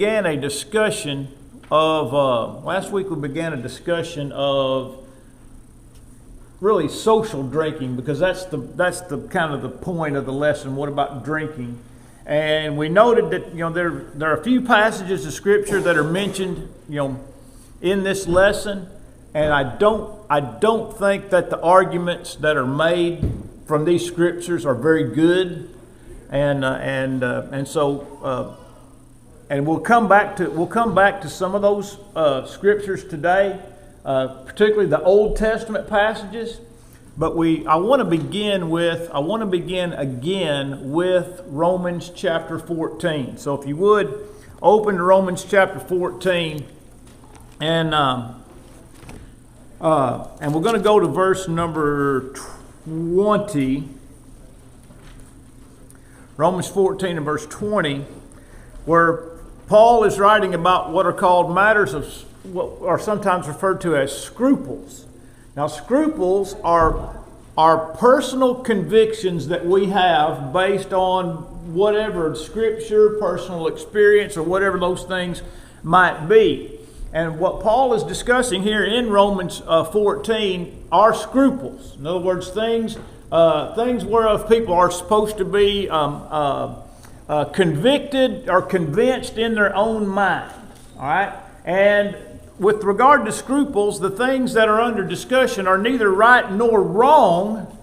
began a discussion of really social drinking, because that's the kind of the point of the lesson. What about drinking? And we noted that there are a few passages of Scripture that are mentioned in this lesson, and I don't think that the arguments that are made from these Scriptures are very good, and we'll come back to some of those Scriptures today. Particularly the Old Testament passages, but I want to begin again with Romans chapter 14. So if you would open to Romans chapter 14, and we're going to go to verse number 20. Romans 14 and verse 20, where Paul is writing about what are called matters of what are sometimes referred to as scruples. Now, scruples are personal convictions that we have based on whatever Scripture, personal experience, or whatever those things might be. And what Paul is discussing here in Romans 14 are scruples. In other words, things whereof people are supposed to be convicted or convinced in their own mind. All right? And with regard to scruples, the things that are under discussion are neither right nor wrong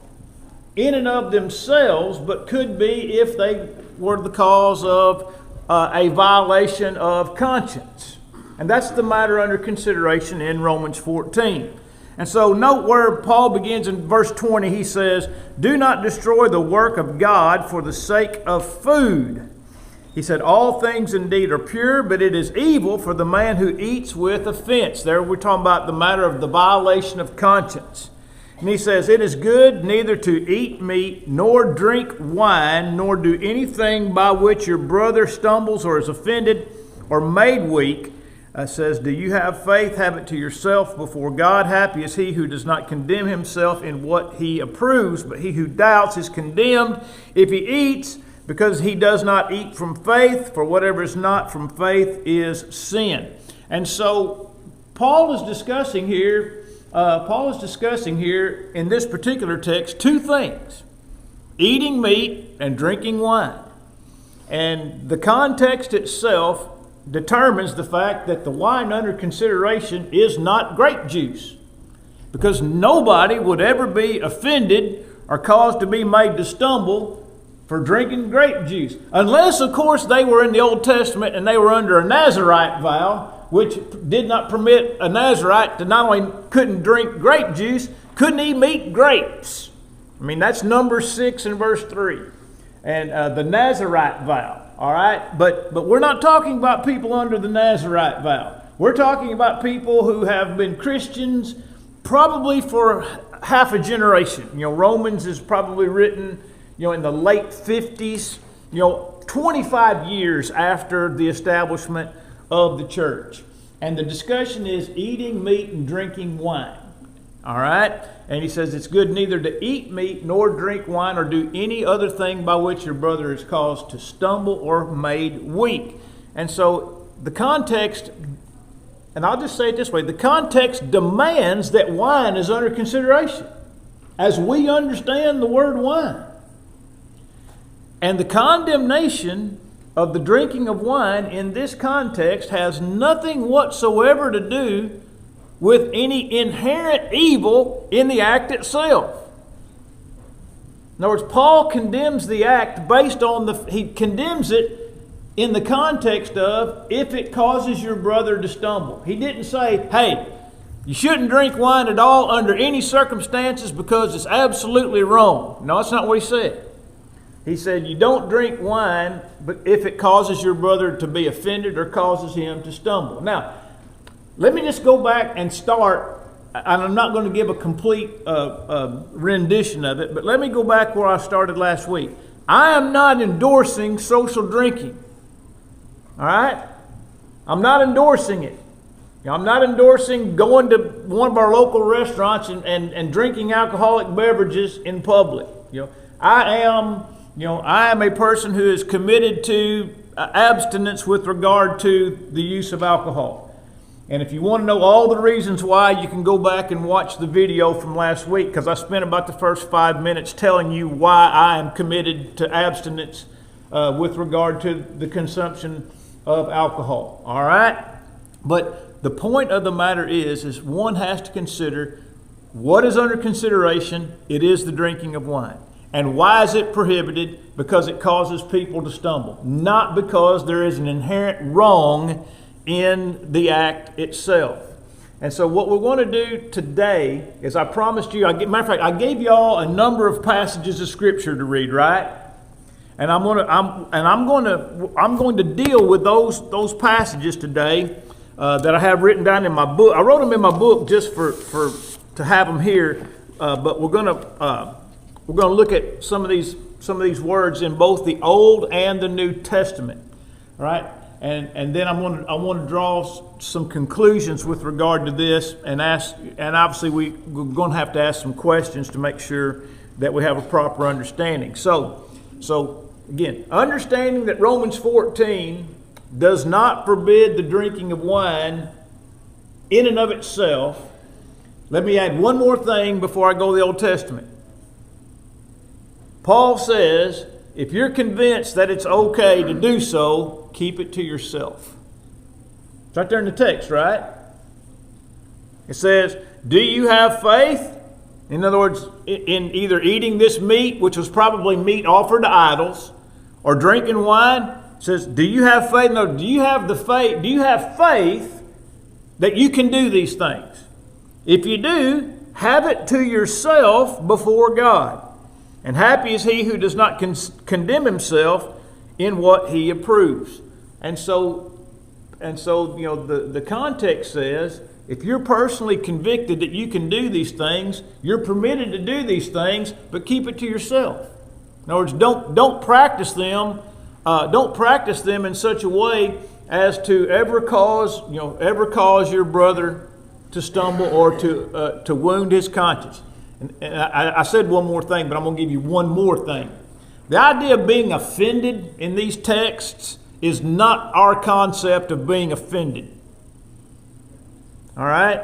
in and of themselves, but could be if they were the cause of a violation of conscience. And that's the matter under consideration in Romans 14. And so note where Paul begins in verse 20. He says, "Do not destroy the work of God for the sake of food." He said, "All things indeed are pure, but it is evil for the man who eats with offense." There we're talking about the matter of the violation of conscience. And he says, "It is good neither to eat meat, nor drink wine, nor do anything by which your brother stumbles or is offended or made weak." Says, "Do you have faith? Have it to yourself before God. Happy is he who does not condemn himself in what he approves, but he who doubts is condemned if he eats, because he does not eat from faith, for whatever is not from faith is sin." And so Paul is discussing here in this particular text two things: eating meat and drinking wine. And the context itself determines the fact that the wine under consideration is not grape juice, because nobody would ever be offended or caused to be made to stumble for drinking grape juice. Unless, of course, they were in the Old Testament and they were under a Nazarite vow, which did not permit a Nazarite to not only couldn't drink grape juice, couldn't even eat grapes. I mean, that's Numbers 6 and verse 3. And the Nazarite vow, all right? But we're not talking about people under the Nazarite vow. We're talking about people who have been Christians probably for half a generation. Romans is probably written in the late 50s, 25 years after the establishment of the church. And the discussion is eating meat and drinking wine. All right? And he says it's good neither to eat meat nor drink wine or do any other thing by which your brother is caused to stumble or made weak. And so the context, and I'll just say it this way, the context demands that wine is under consideration as we understand the word wine. And the condemnation of the drinking of wine in this context has nothing whatsoever to do with any inherent evil in the act itself. In other words, Paul condemns the act based on he condemns it in the context of if it causes your brother to stumble. He didn't say, hey, you shouldn't drink wine at all under any circumstances because it's absolutely wrong. No, that's not what he said. He said, you don't drink wine but if it causes your brother to be offended or causes him to stumble. Now, let me just go back and start, and I'm not going to give a complete rendition of it, but let me go back where I started last week. I am not endorsing social drinking. All right? I'm not endorsing it. I'm not endorsing going to one of our local restaurants and drinking alcoholic beverages in public. I am a person who is committed to abstinence with regard to the use of alcohol. And if you want to know all the reasons why, you can go back and watch the video from last week, because I spent about the first 5 minutes telling you why I am committed to abstinence with regard to the consumption of alcohol. All right? But the point of the matter is one has to consider what is under consideration. It is the drinking of wine. And why is it prohibited? Because it causes people to stumble, not because there is an inherent wrong in the act itself. And so what we're going to do today is, I promised you, matter of fact, I gave you all a number of passages of Scripture to read, right? And I'm going to deal with those passages today that I have written down in my book. I wrote them in my book just to have them here, but we're going to look at some of these words in both the Old and the New Testament, all right? And then I want to draw some conclusions with regard to this, and obviously we're going to have to ask some questions to make sure that we have a proper understanding. So again, understanding that Romans 14 does not forbid the drinking of wine in and of itself. Let me add one more thing before I go to the Old Testament. Paul says, if you're convinced that it's okay to do so, keep it to yourself. It's right there in the text, right? It says, do you have faith? In other words, in either eating this meat, which was probably meat offered to idols, or drinking wine. It says, do you have faith? No, do you have the faith? Do you have faith that you can do these things? If you do, have it to yourself before God. And happy is he who does not condemn himself in what he approves. And so the context says, if you're personally convicted that you can do these things, you're permitted to do these things, but keep it to yourself. In other words, don't practice them. Don't practice them in such a way as to ever cause your brother to stumble or to wound his conscience. And I said one more thing, but I'm going to give you one more thing. The idea of being offended in these texts is not our concept of being offended. All right?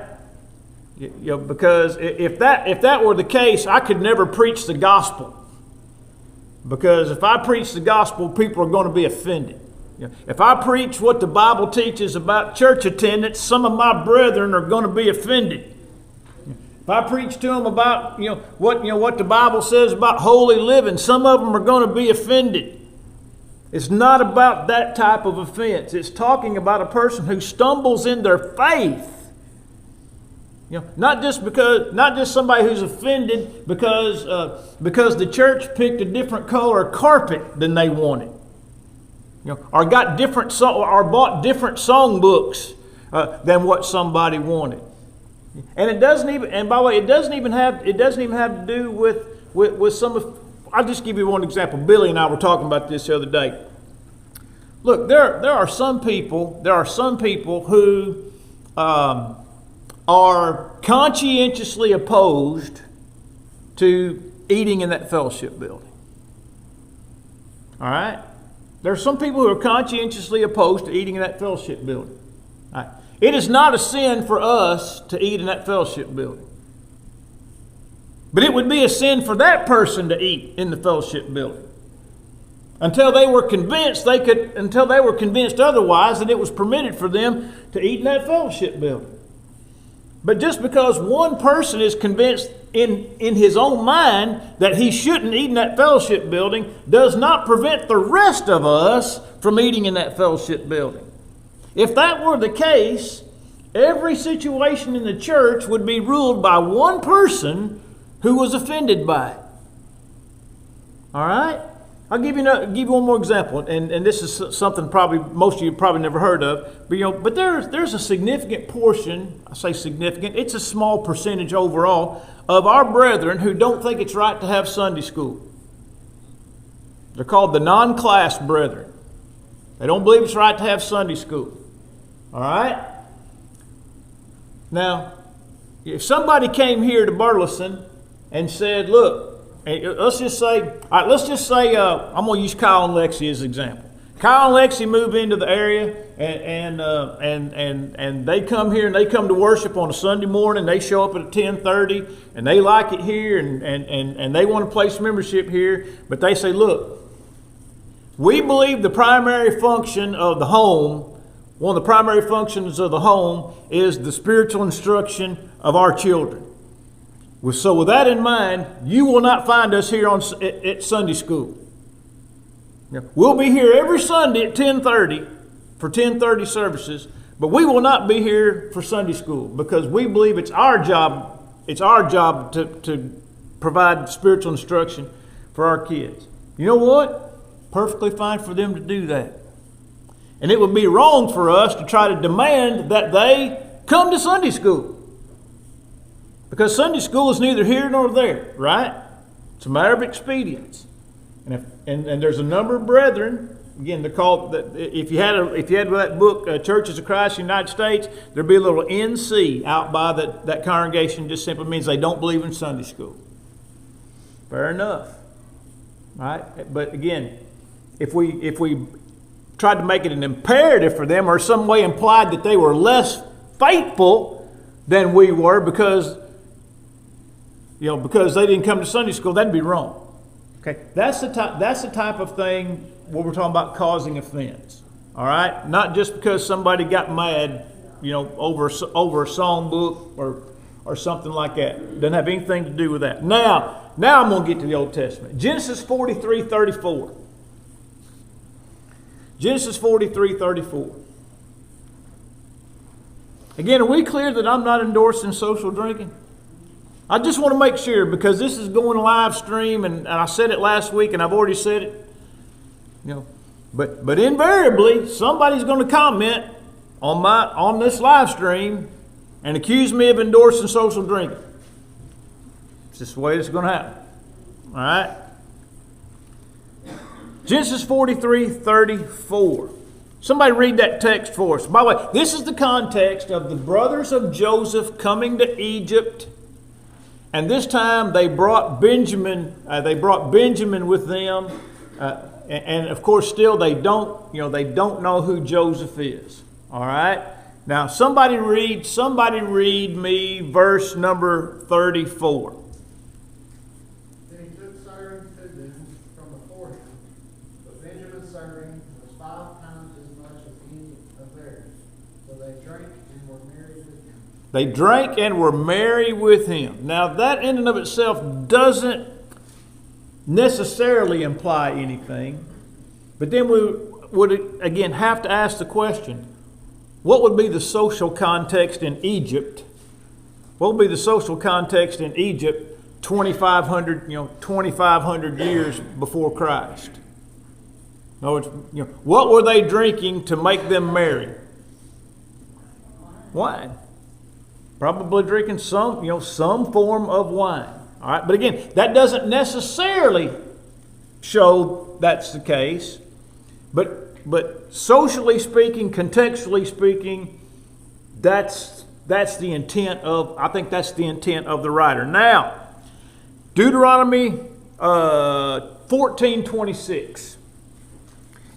Because if that were the case, I could never preach the gospel. Because if I preach the gospel, people are going to be offended. If I preach what the Bible teaches about church attendance, some of my brethren are going to be offended. If I preach to them about what the Bible says about holy living, some of them are going to be offended. It's not about that type of offense. It's talking about a person who stumbles in their faith. Not just somebody who's offended because the church picked a different color carpet than they wanted, or got or bought different songbooks than what somebody wanted. And it doesn't even. And by the way, it doesn't even have to do with some of. I'll just give you one example. Billy and I were talking about this the other day. Look, there are some people who are conscientiously opposed to eating in that fellowship building. All right? There are some people who are conscientiously opposed to eating in that fellowship building. All right? It is not a sin for us to eat in that fellowship building. But it would be a sin for that person to eat in the fellowship building. Until they were convinced otherwise, that it was permitted for them to eat in that fellowship building. But just because one person is convinced in his own mind that he shouldn't eat in that fellowship building does not prevent the rest of us from eating in that fellowship building. If that were the case, every situation in the church would be ruled by one person who was offended by it. All right? I'll give you one more example, and this is something probably most of you probably never heard of. But there's a significant portion. I say significant. It's a small percentage overall of our brethren who don't think it's right to have Sunday school. They're called the non-class brethren. They don't believe it's right to have Sunday school. All right. Now, if somebody came here to Burleson and said, "Look," let's just say, I'm going to use Kyle and Lexi as an example. Kyle and Lexi move into the area, and they come here and they come to worship on a Sunday morning. They show up at 10:30, and they like it here, and they want to place membership here. But they say, look, we believe the primary function of the home, one of the primary functions of the home, is the spiritual instruction of our children. So with that in mind, you will not find us here at Sunday school. We'll be here every Sunday at 10:30 for 10:30 services, but we will not be here for Sunday school because we believe it's our job. It's our job to provide spiritual instruction for our kids. You know what? Perfectly fine for them to do that. And it would be wrong for us to try to demand that they come to Sunday school. Because Sunday school is neither here nor there, right? It's a matter of expedience. And there's a number of brethren, again, they're called, if you had that book, Churches of Christ in the United States, there'd be a little NC out by that congregation. Just simply means they don't believe in Sunday school. Fair enough. Right? But again, if we tried to make it an imperative for them or some way implied that they were less faithful than we were because they didn't come to Sunday school, that'd be wrong. Okay, that's the type of thing where we're talking about causing offense. All right, not just because somebody got mad, over a songbook or something like that. Doesn't have anything to do with that. Now I'm going to get to the Old Testament. Genesis 43:34. Genesis 43:34. Again, are we clear that I'm not endorsing social drinking? I just want to make sure because this is going live stream, and I said it last week, and I've already said it. But invariably somebody's going to comment on this live stream and accuse me of endorsing social drinking. It's just the way it's going to happen. All right. Genesis 43:34. Somebody read that text for us. By the way, this is the context of the brothers of Joseph coming to Egypt. And this time they brought Benjamin. With them, and of course, still they don't know who Joseph is. All right. Now, somebody read me verse number 34. Then he took serving to them from before him, but Benjamin's serving was 5 times as much as any of theirs. So they drank and were merry with him. They drank and were merry with him. Now, that in and of itself doesn't necessarily imply anything. But then we would, again, have to ask the question, what would be the social context in Egypt? What would be the social context in Egypt 2,500 years before Christ? In other words, what were they drinking to make them merry? Wine. Probably drinking some form of wine. All right, but again, that doesn't necessarily show that's the case. But socially speaking, contextually speaking, that's the intent of. I think that's the intent of the writer. Now, Deuteronomy 14:26,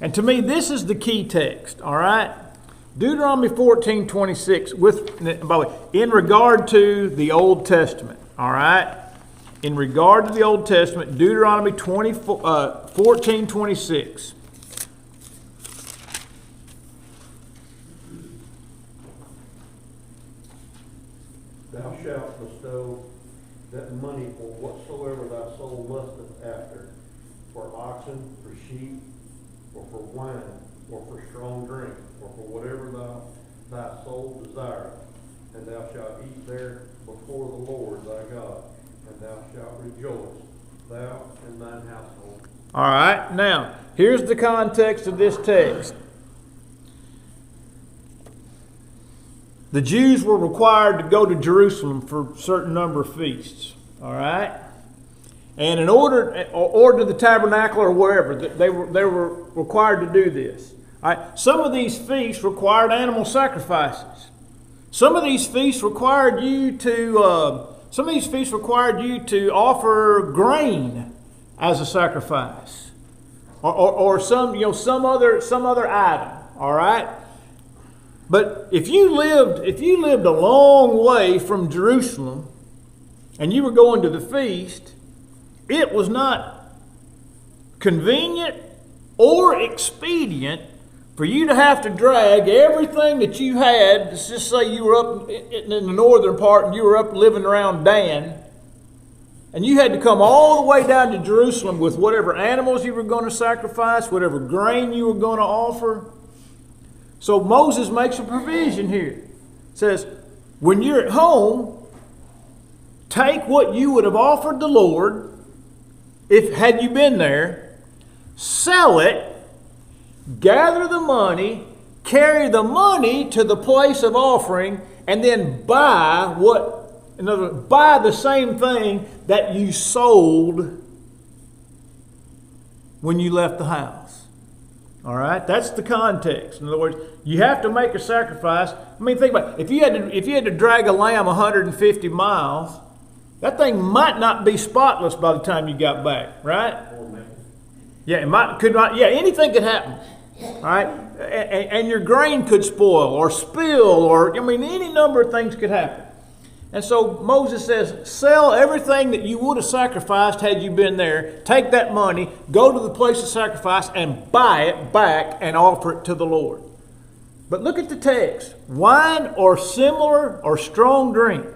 and to me this is the key text. All right. Deuteronomy 14:26, by the way, in regard to the Old Testament, all right? In regard to the Old Testament, Deuteronomy 14:26. Thou shalt bestow that money for whatsoever thy soul lusteth after, for oxen, for sheep, or for wine, or for strong drink, or for whatever thy soul desireth, and thou shalt eat there before the Lord thy God, and thou shalt rejoice, thou and thine household. All right, now, here's the context of this text. The Jews were required to go to Jerusalem for a certain number of feasts, all right? And in order to the tabernacle or wherever, they were required to do this. All right? Some of these feasts required animal sacrifices. Some of these feasts required you to offer grain as a sacrifice, or some other item. All right. But if you lived a long way from Jerusalem, and you were going to the feast, it was not convenient or expedient for you to have to drag everything that you had. Let's just say you were up in the northern part and you were up living around Dan, and you had to come all the way down to Jerusalem with whatever animals you were going to sacrifice, whatever grain you were going to offer. So Moses makes a provision here. It says, when you're at home, take what you would have offered the Lord, had you been there, sell it, gather the money, carry the money to the place of offering, and then buy the same thing that you sold when you left the house. All right, that's the context. In other words, you have to make a sacrifice. I mean, think about it. If you had to drag a lamb 150 miles, that thing might not be spotless by the time you got back, right? Yeah, anything could happen. All right, and your grain could spoil or spill, any number of things could happen. And so Moses says, sell everything that you would have sacrificed had you been there. Take that money, go to the place of sacrifice, and buy it back and offer it to the Lord. But look at the text. Wine or similar or strong drink.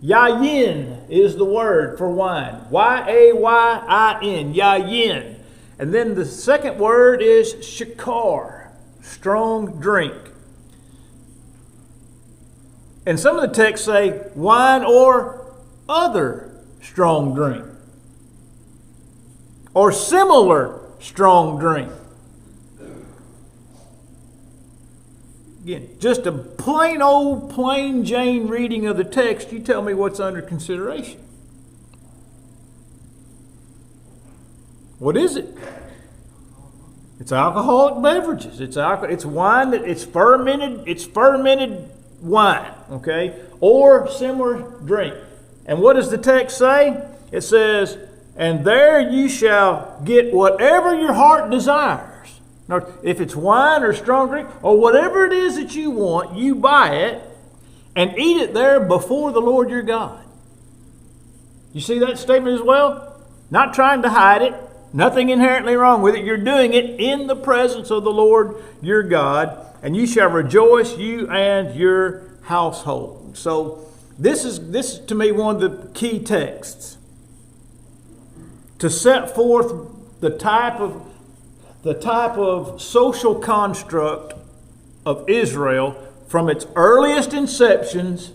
Yayin is the word for wine. Y-A-Y-I-N. Yayin. And then the second word is shakar, strong drink. And some of the texts say wine or other strong drink, or similar strong drink. Again, just a plain Jane reading of the text. You tell me what's under consideration. What is it? It's alcoholic beverages. It's wine it's fermented wine, okay? Or similar drink. And what does the text say? It says, and there you shall get whatever your heart desires. Now, if it's wine or strong drink or whatever it is that you want, you buy it and eat it there before the Lord your God. You see that statement as well? Not trying to hide it. Nothing inherently wrong with it. You're doing it in the presence of the Lord your God, and you shall rejoice, you and your household. So this is to me one of the key texts to set forth the type of social construct of Israel from its earliest inceptions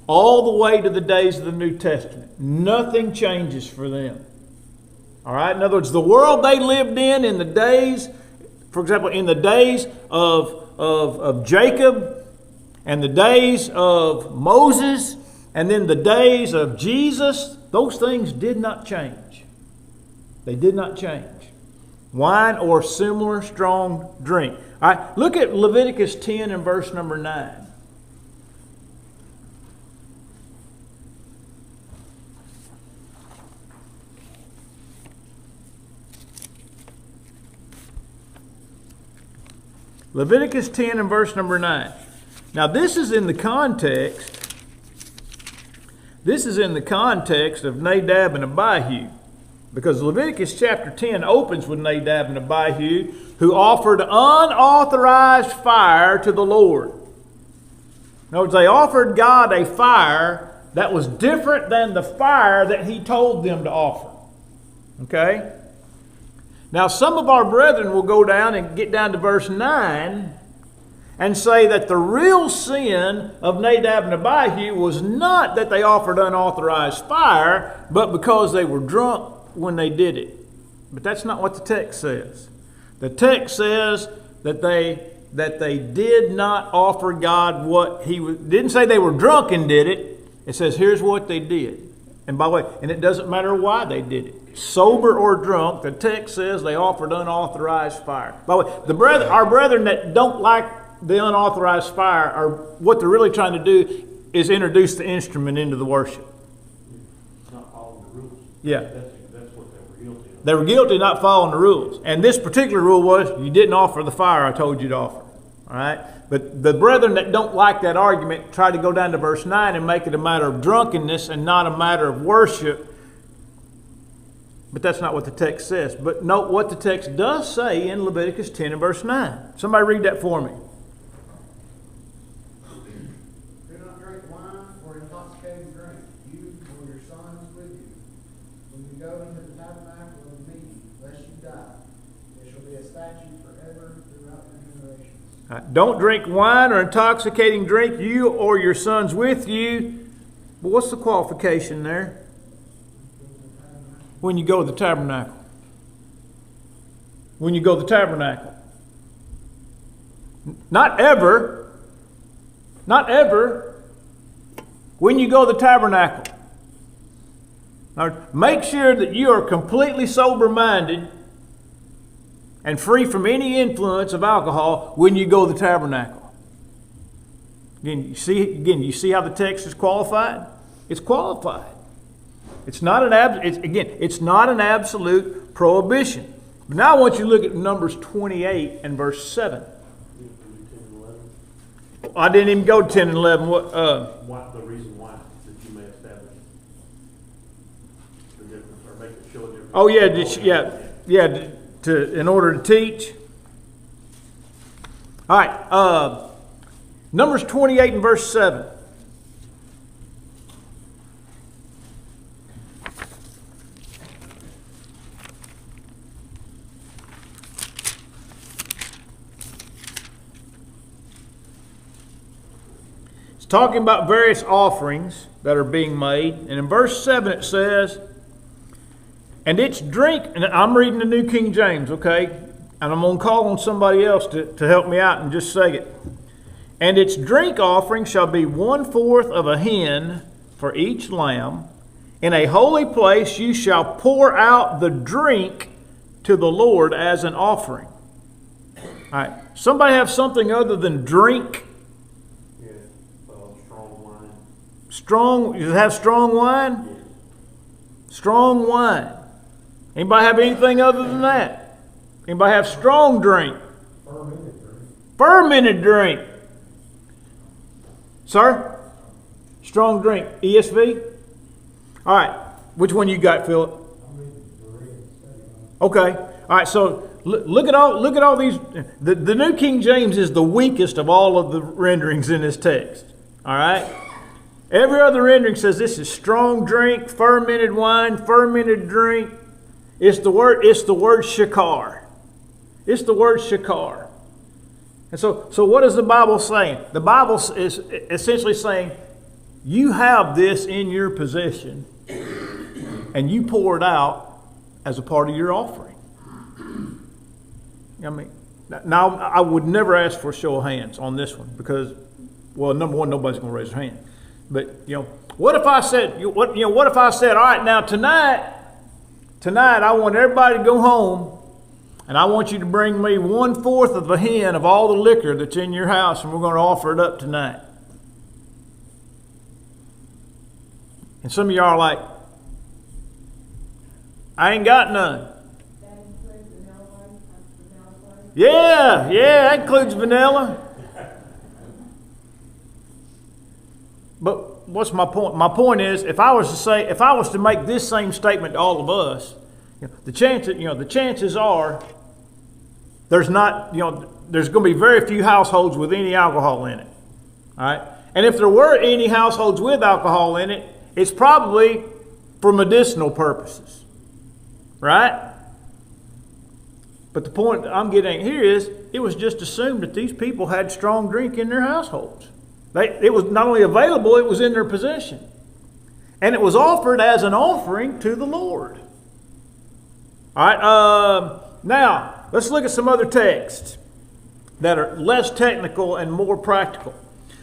all the way to the days of the New Testament. Nothing changes for them. All right? In other words, the world they lived in the days, for example, in the days of Jacob and the days of Moses and then the days of Jesus, those things did not change. They did not change. Wine or similar strong drink. All right, look at Leviticus 10 and verse number 9. Leviticus 10 and verse number 9. Now this is in the context of Nadab and Abihu. Because Leviticus chapter 10 opens with Nadab and Abihu, who offered unauthorized fire to the Lord. In other words, they offered God a fire that was different than the fire that He told them to offer. Okay? Now, some of our brethren will go down and get down to verse 9 and say that the real sin of Nadab and Abihu was not that they offered unauthorized fire, but because they were drunk when they did it. But that's not what the text says. The text says that they did not offer God what He was. Didn't say they were drunk and did it. It says here's what they did. And by the way, and it doesn't matter why they did it. Sober or drunk, the text says they offered unauthorized fire. By the way, our brethren that don't like the unauthorized fire, are what they're really trying to do is introduce the instrument into the worship. Not following the rules. Yeah. That's what they were guilty of. They were guilty of not following the rules. And this particular rule was you didn't offer the fire I told you to offer. All right? But the brethren that don't like that argument try to go down to verse 9 and make it a matter of drunkenness and not a matter of worship. But that's not what the text says. But note what the text does say in Leviticus 10 and verse 9. Somebody read that for me. Do not drink wine or intoxicating drink, you or your sons with you, when you go into the tabernacle of meeting, lest you die. It shall be a statute forever throughout your generations. All right. Don't drink wine or intoxicating drink, you or your sons with you. But what's the qualification there? When you go to the tabernacle. When you go to the tabernacle. Not ever. Not ever. When you go to the tabernacle. Now, make sure that you are completely sober-minded and free from any influence of alcohol when you go to the tabernacle. Again, you see how the text is qualified? It's qualified. It's not an it's not an absolute prohibition. But now I want you to look at Numbers 28 and verse 7. I didn't even go to 10 and 11. What the reason why that you may establish the difference or make it show a difference? Oh yeah, in order to teach. All right, Numbers 28 and verse 7. Talking about various offerings that are being made. And in verse 7 it says, and its drink, and I'm reading the New King James, okay? And I'm going to call on somebody else to help me out and just say it. And its drink offering shall be 1/4 of a hin for each lamb. In a holy place you shall pour out the drink to the Lord as an offering. All right. Somebody have something other than drink? Strong, you have strong wine? Yes. Strong wine. Anybody have anything other than that? Anybody have strong drink? Fermented drink. Fermented drink. Sir? Strong drink. ESV? All right. Which one you got, Philip? Okay. All right. So look at all these. The New King James is the weakest of all of the renderings in this text. All right. Every other rendering says this is strong drink, fermented wine, fermented drink. It's the word shakar. It's the word shakar. And so what is the Bible saying? The Bible is essentially saying, you have this in your possession, and you pour it out as a part of your offering. I mean, now I would never ask for a show of hands on this one because, well, number one, nobody's going to raise their hand. But what if I said, all right, now tonight I want everybody to go home, and I want you to bring me 1/4 of a hin of all the liquor that's in your house, and we're going to offer it up tonight. And some of y'all are like, I ain't got none. Yeah, that includes vanilla. But what's my point? My point is, if I was to make this same statement to all of us, the chances are there's going to be very few households with any alcohol in it. All right? And if there were any households with alcohol in it, it's probably for medicinal purposes. Right? But the point I'm getting at here is, it was just assumed that these people had strong drink in their households. It was not only available, it was in their possession. And it was offered as an offering to the Lord. All right, now, let's look at some other texts that are less technical and more practical.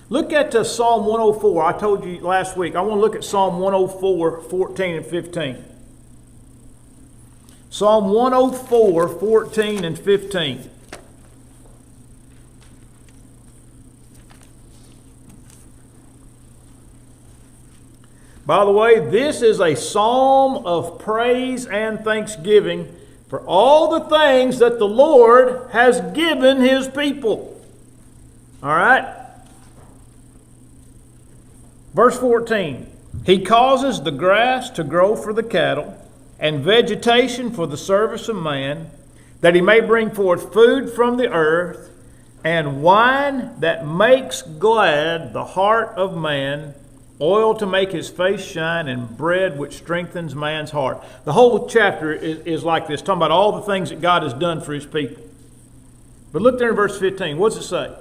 Look at Psalm 104. I told you last week, I want to look at Psalm 104, 14 and 15. Psalm 104, 14 and 15. By the way, this is a psalm of praise and thanksgiving for all the things that the Lord has given His people. All right? Verse 14. He causes the grass to grow for the cattle, and vegetation for the service of man, that he may bring forth food from the earth, and wine that makes glad the heart of man, oil to make his face shine, and bread which strengthens man's heart. The whole chapter is like this, talking about all the things that God has done for His people. But look there in verse 15. What's it say?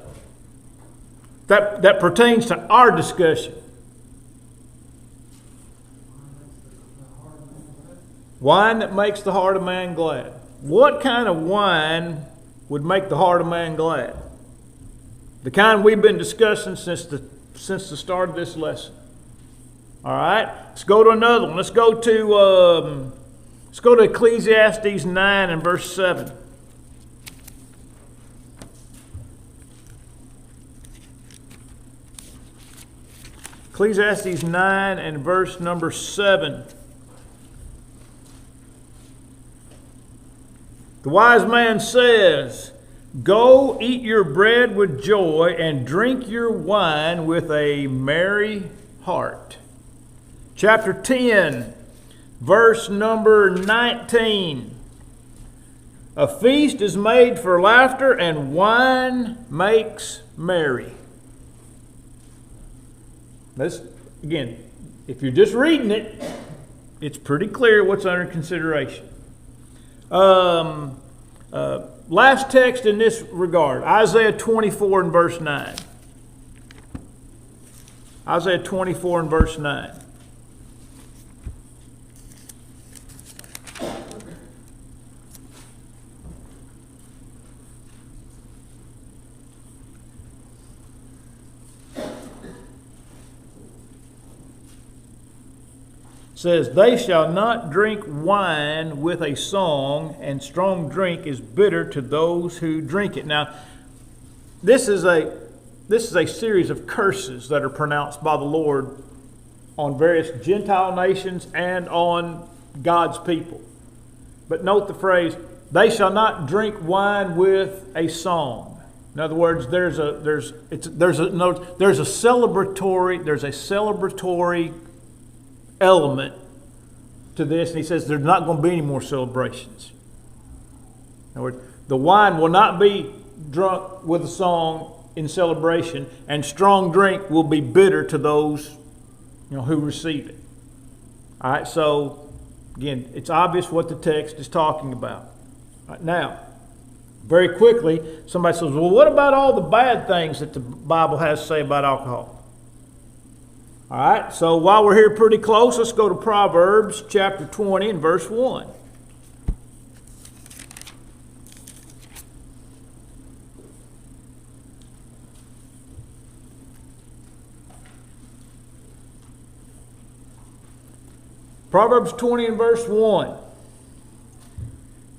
That pertains to our discussion. Wine that makes the heart of man glad. What kind of wine would make the heart of man glad? The kind we've been discussing since the start of this lesson. All right, let's go to another one. Let's go to Ecclesiastes 9 and verse 7. Ecclesiastes 9 and verse number 7. The wise man says, "Go eat your bread with joy and drink your wine with a merry heart." Chapter 10, verse number 19. A feast is made for laughter, and wine makes merry. This, again, if you're just reading it, it's pretty clear what's under consideration. Last text in this regard, Isaiah 24 and verse 9. Isaiah 24 and verse 9. Says, "They shall not drink wine with a song, and strong drink is bitter to those who drink it." Now, this is a series of curses that are pronounced by the Lord on various Gentile nations and on God's people. But note the phrase, "They shall not drink wine with a song." In other words, there's a celebratory element to this, and he says there's not going to be any more celebrations. In other words, the wine will not be drunk with a song in celebration, and strong drink will be bitter to those who receive it. All right, so again, it's obvious what the text is talking about. All right, now, very quickly, somebody says, "Well, what about all the bad things that the Bible has to say about alcohol?" All right, so while we're here pretty close, let's go to Proverbs chapter 20 and verse 1. Proverbs 20 and verse 1.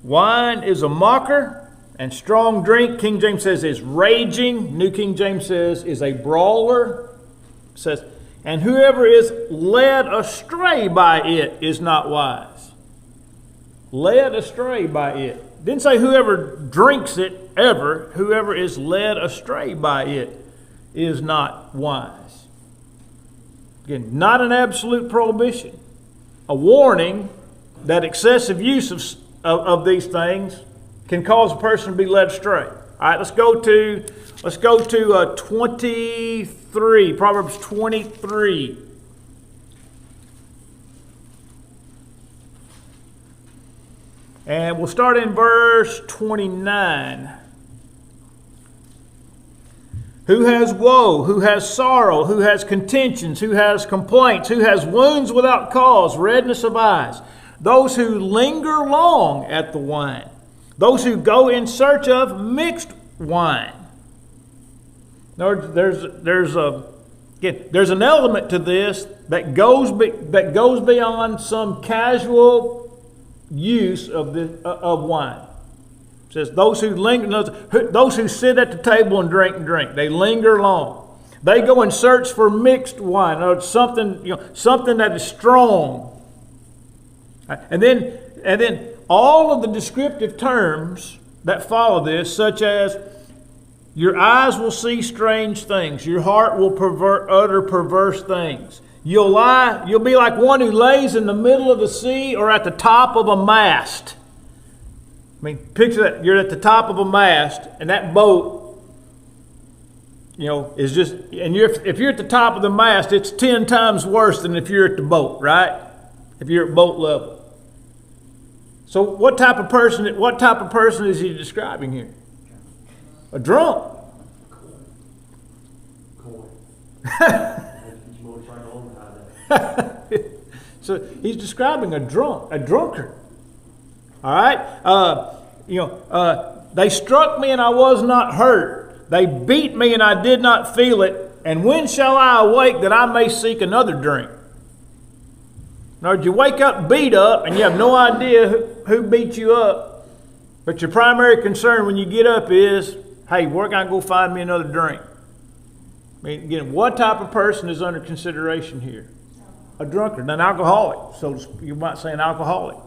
"Wine is a mocker, and strong drink," King James says, "is raging." New King James says, "is a brawler." It says, "And whoever is led astray by it is not wise." Led astray by it. Didn't say whoever drinks it ever. Whoever is led astray by it is not wise. Again, not an absolute prohibition. A warning that excessive use of these things can cause a person to be led astray. All right, let's go to 23, Proverbs 23. And we'll start in verse 29. "Who has woe? Who has sorrow? Who has contentions? Who has complaints? Who has wounds without cause, redness of eyes? Those who linger long at the wine. Those who go in search of mixed wine." There's an element to this that goes beyond some casual use of wine. It says those who linger, those who sit at the table and drink, they linger long. They go and search for mixed wine, or something that is strong. And then all of the descriptive terms that follow this, such as your eyes will see strange things, your heart will utter perverse things. You'll be like one who lays in the middle of the sea or at the top of a mast. I mean, picture that. You're at the top of a mast, and that boat, is just, and if you're at the top of the mast, it's 10 times worse than if you're at the boat, right? If you're at boat level. So what type of person is he describing here? A drunk. So he's describing a drunkard. All right? They struck me and I was not hurt. They beat me and I did not feel it. And when shall I awake that I may seek another drink? In other words, you wake up beat up and you have no idea who beat you up. But your primary concern when you get up is, hey, where can I go find me another drink? I mean, again, what type of person is under consideration here? A drunkard, an alcoholic. So you might say an alcoholic. All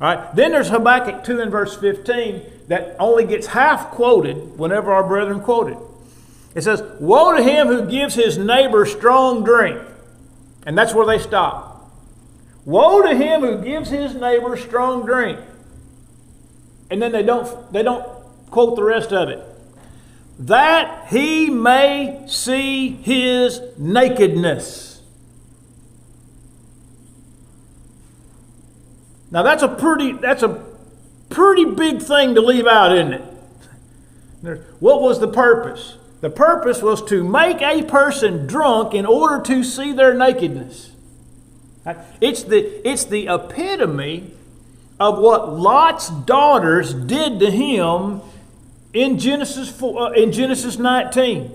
right. Then there's Habakkuk 2 and verse 15 that only gets half quoted whenever our brethren quote it. It says, woe to him who gives his neighbor strong drink. And that's where they stop. Woe to him who gives his neighbor strong drink. And then they don't quote the rest of it. That he may see his nakedness. Now that's a pretty big thing to leave out, isn't it? What was the purpose? The purpose was to make a person drunk in order to see their nakedness. It's the epitome of what Lot's daughters did to him in Genesis 19.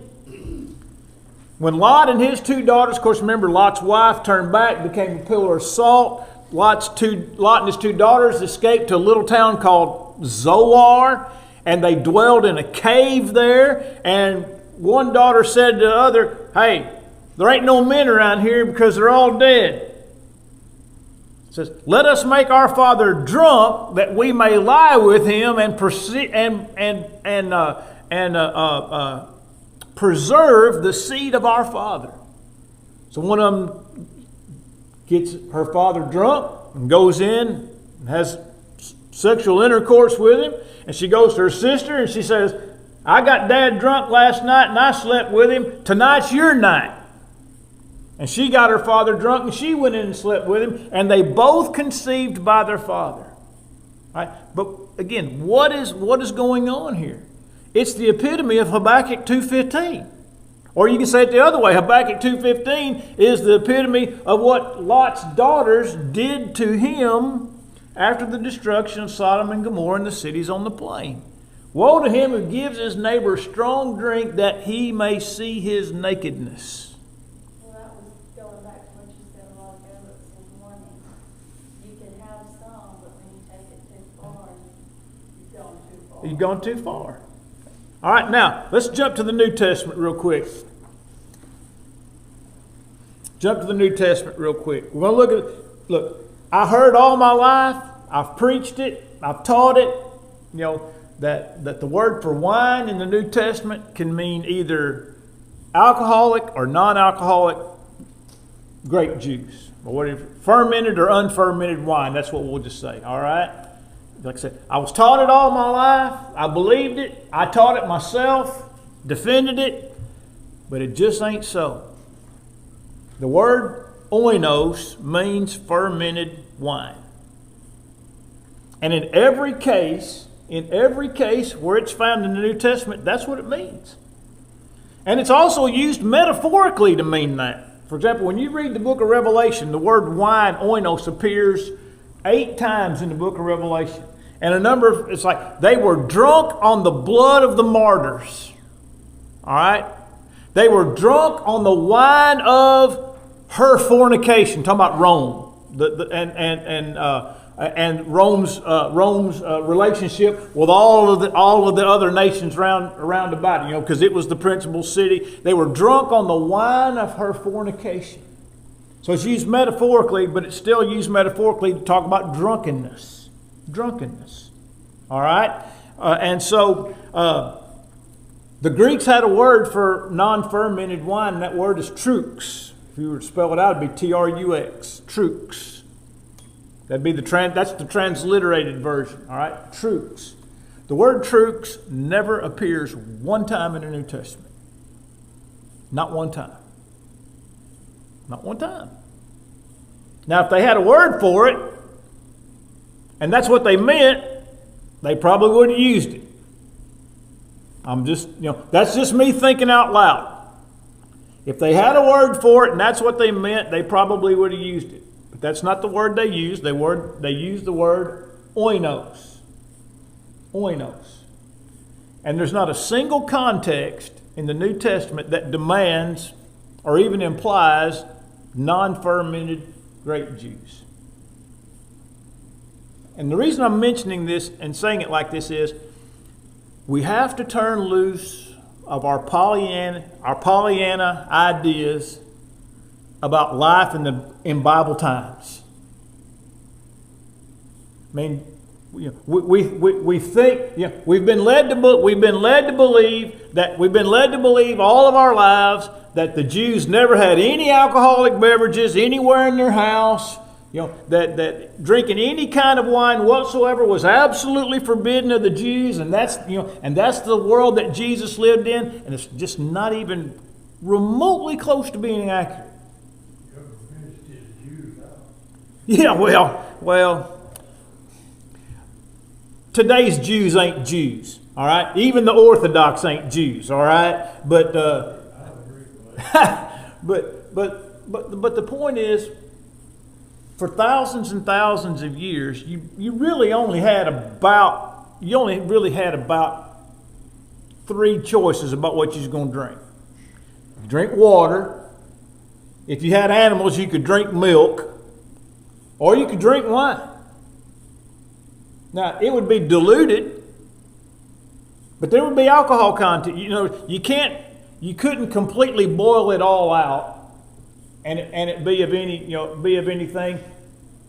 When Lot and his two daughters, of course, remember Lot's wife turned back, became a pillar of salt. Lot and his two daughters escaped to a little town called Zoar, and they dwelled in a cave there. And one daughter said to the other, hey, there ain't no men around here because they're all dead. It says, let us make our father drunk that we may lie with him and preserve the seed of our father. So one of them gets her father drunk and goes in and has sexual intercourse with him. And she goes to her sister and she says, I got Dad drunk last night and I slept with him. Tonight's your night. And she got her father drunk and she went in and slept with him. And they both conceived by their father. All right? But again, what is going on here? It's the epitome of Habakkuk 2:15. Or you can say it the other way. Habakkuk 2:15 is the epitome of what Lot's daughters did to him after the destruction of Sodom and Gomorrah and the cities on the plain. Woe to him who gives his neighbor strong drink that he may see his nakedness. Well, that was going back to what you said a while ago. It was warning. You can have some, but when you take it too far, you've gone too far. You've gone too far. All right, now, let's jump to the New Testament real quick. Jump to the New Testament real quick. We're going to look, I heard all my life, I've preached it, I've taught it, that the word for wine in the New Testament can mean either alcoholic or non-alcoholic grape juice, or whatever, fermented or unfermented wine. That's what we'll just say, all right? Like I said, I was taught it all my life. I believed it. I taught it myself, defended it, but it just ain't so. The word oinos means fermented wine. And in every case where it's found in the New Testament, that's what it means. And it's also used metaphorically to mean that. For example, when you read the book of Revelation, the word wine, oinos, appears 8 times in the book of Revelation. And it's like they were drunk on the blood of the martyrs. All right? They were drunk on the wine of her fornication. Talking about Rome. and Rome's relationship with all of the other nations around about it, because it was the principal city. They were drunk on the wine of her fornication. So it's used metaphorically, but it's still used metaphorically to talk about drunkenness. Drunkenness. All right? And so the Greeks had a word for non-fermented wine, and that word is trux. If you were to spell it out, it'd be Trux. Trux. That'd be that's the transliterated version. All right? Trux. The word trux never appears one time in the New Testament. Not one time. Not one time. Now, if they had a word for it, and that's what they meant, they probably would have used it. That's just me thinking out loud. If they had a word for it and that's what they meant, they probably would have used it. But that's not the word they used. They used the word oinos. Oinos. And there's not a single context in the New Testament that demands or even implies non-fermented grape juice. And the reason I'm mentioning this and saying it like this is we have to turn loose of our Pollyanna ideas about life in Bible times. I mean, we think we've been led to believe all of our lives that the Jews never had any alcoholic beverages anywhere in their house. That drinking any kind of wine whatsoever was absolutely forbidden of the Jews, and that's the world that Jesus lived in, and it's just not even remotely close to being accurate. Yeah, well, today's Jews ain't Jews, all right? Even the Orthodox ain't Jews, all right? But but the point is, for thousands and thousands of years, you really only had about three choices about what you was going to drink. You drink water. If you had animals, you could drink milk, or you could drink wine. Now, it would be diluted, but there would be alcohol content. You couldn't completely boil it all out and it be of anything,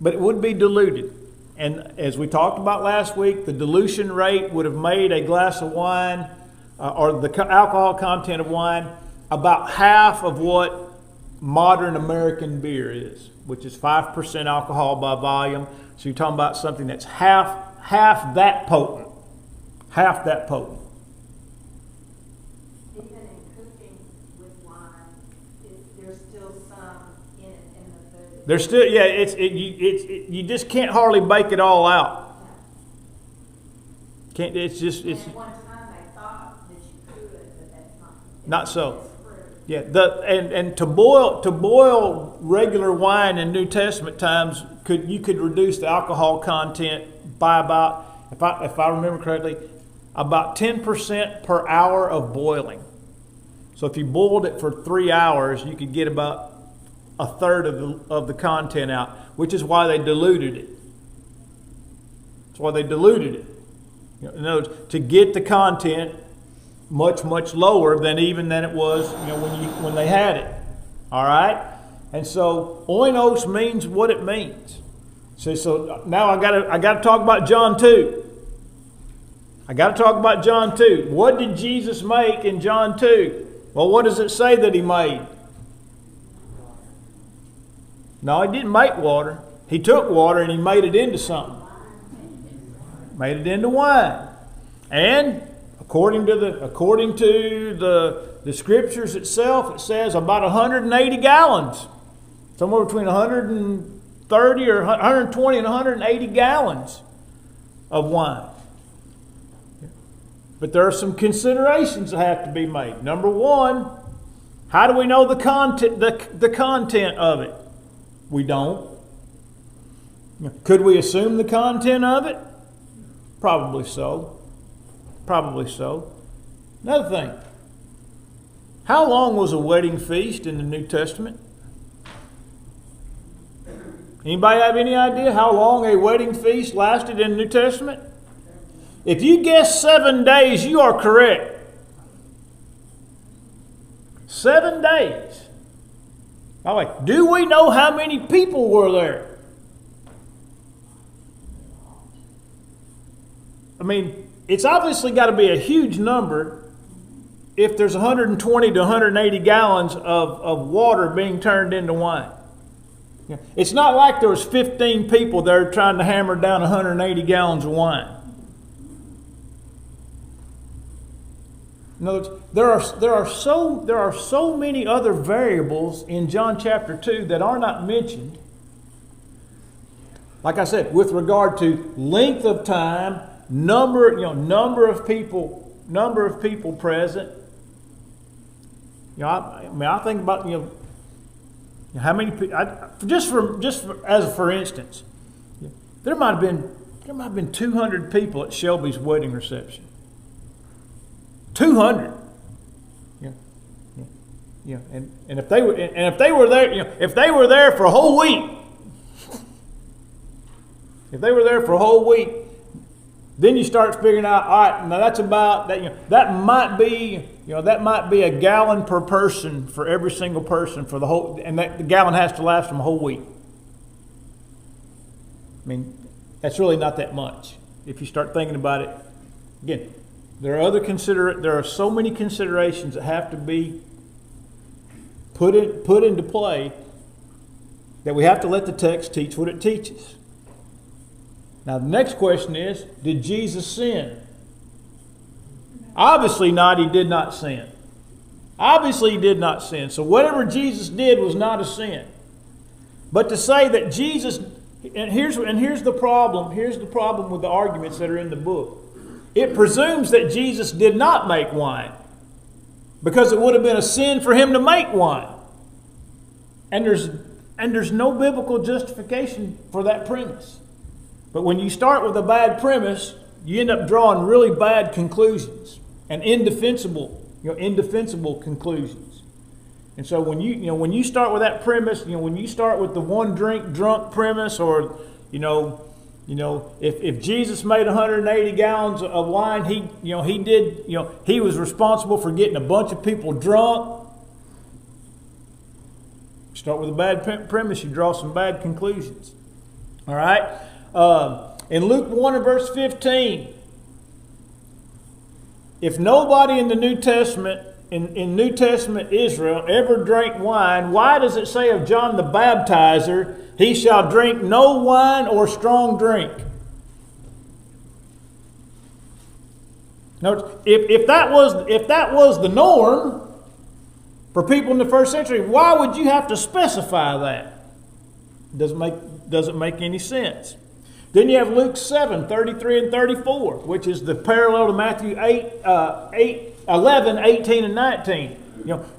but it would be diluted. And as we talked about last week, the dilution rate would have made a glass of wine or the alcohol content of wine about half of what modern American beer is, which is 5% alcohol by volume. So you're talking about something that's half that potent. Half that potent. Even in cooking with wine, there's still some in it in the food. There's still, you just can't hardly bake it all out. Can't. It's just. At one time they thought that you could, but that's not. Not so. Yeah, and to boil regular wine in New Testament times, you could reduce the alcohol content by about, if I remember correctly, about 10% per hour of boiling. So if you boiled it for 3 hours, you could get about a third of the content out, which is why they diluted it. That's why they diluted it. In other words, to get the content much lower than it was when they had it. All right, and so oinos means what it means. So now I got to talk about John 2. I got to talk about John 2. What did Jesus make in John 2? Well, what does it say that he made? No, he didn't make water. He took water and he made it into something. Made it into wine. And according to the scriptures itself, it says about 180 gallons. Somewhere between 130 or 120 and 180 gallons of wine. But there are some considerations that have to be made. Number one, how do we know the content of it? We don't. Could we assume the content of it? Probably so. Probably so. Another thing. How long was a wedding feast in the New Testament? Anybody have any idea how long a wedding feast lasted in the New Testament? If you guess 7 days, you are correct. 7 days. By the way, do we know how many people were there? I mean, it's obviously got to be a huge number if there's 120 to 180 gallons of water being turned into wine. It's not like there was 15 people there trying to hammer down 180 gallons of wine. In other words, there are so many other variables in John chapter 2 that are not mentioned. Like I said, with regard to length of time, number of people present. I think about how many people. For instance, there might have been 200 people at Shelby's wedding reception. 200. And if they were there, if they were there for a whole week, then you start figuring out, all right, now that's about that. That might be a gallon per person for every single person for the whole, and the gallon has to last them a whole week. I mean, that's really not that much if you start thinking about it. Again, there are so many considerations that have to be put into play that we have to let the text teach what it teaches. Now, the next question is, did Jesus sin? Obviously not, he did not sin. Obviously he did not sin. So whatever Jesus did was not a sin. But to say that Jesus, and here's the problem with the arguments that are in the book. It presumes that Jesus did not make wine because it would have been a sin for him to make wine. And there's no biblical justification for that premise. But when you start with a bad premise, you end up drawing really bad conclusions and indefensible conclusions. And so when you start with that premise, when you start with the one drink drunk premise, or if Jesus made 180 gallons of wine, he was responsible for getting a bunch of people drunk. Start with a bad premise, you draw some bad conclusions. All right. In Luke 1 and verse 15, if nobody in the New Testament, in New Testament Israel, ever drank wine, why does it say of John the Baptizer, he shall drink no wine or strong drink? Now, if that was the norm for people in the first century, why would you have to specify that? Doesn't make any sense. Then you have Luke 7, 33 and 34, which is the parallel to Matthew 11, 18 and 19.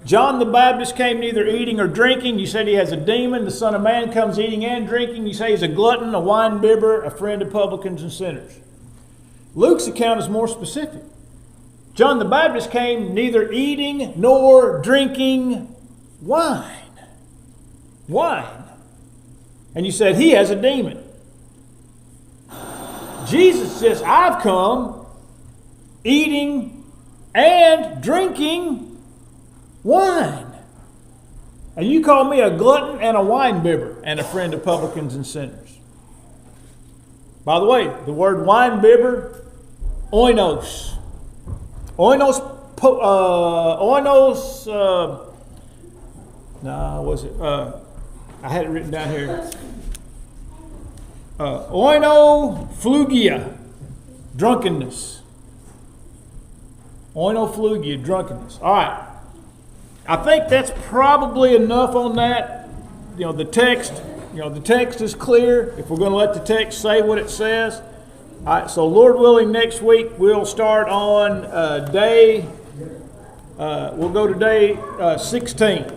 John the Baptist came neither eating or drinking. You said he has a demon. The Son of Man comes eating and drinking. You say he's a glutton, a wine bibber, a friend of publicans and sinners. Luke's account is more specific. John the Baptist came neither eating nor drinking wine. Wine. And you said he has a demon. Jesus says, I've come eating and drinking wine. And you call me a glutton and a wine bibber and a friend of publicans and sinners. By the way, the word wine bibber, oinos. I had it written down here. Oinophagia, drunkenness. Oinophagia, drunkenness. All right. I think that's probably enough on that. The text is clear. If we're going to let the text say what it says. All right. So Lord willing, next week we'll start on we'll go to day 16.